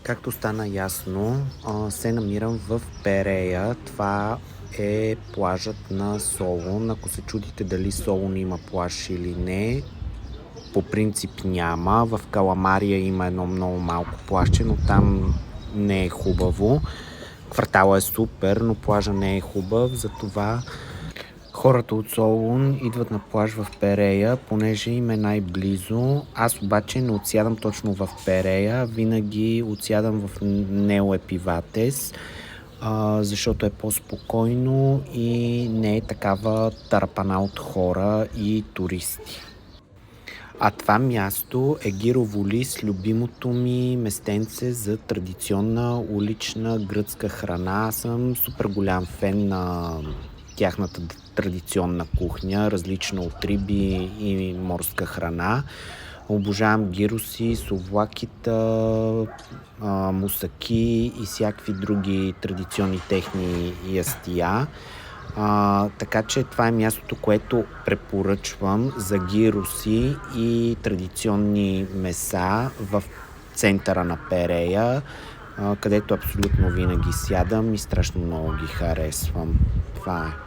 Както стана ясно, се намирам в Перея. Това е плажът на Солун. Ако се чудите дали Солун има плаж или не, по принцип няма. В Каламария има едно много малко плажче, но там не е хубаво. Кварталът е супер, но плажа не е хубав, затова хората от Солун идват на плаж в Перея, понеже им е най-близо. Аз обаче не отсядам точно в Перея, винаги отсядам в Нео Епиватес, защото е по-спокойно и не е такава търпана от хора и туристи. А това място е Гироволис, любимото ми местенце за традиционна улична гръцка храна. Аз съм супер голям фен на тяхната традиционна кухня, различна от риби и морска храна. Обожавам гироси, совлакита, мусаки и всякакви други традиционни техни ястия. Така че това е мястото, което препоръчвам за гироси и традиционни меса в центъра на Перея, където абсолютно винаги сядам и страшно много ги харесвам. Това е.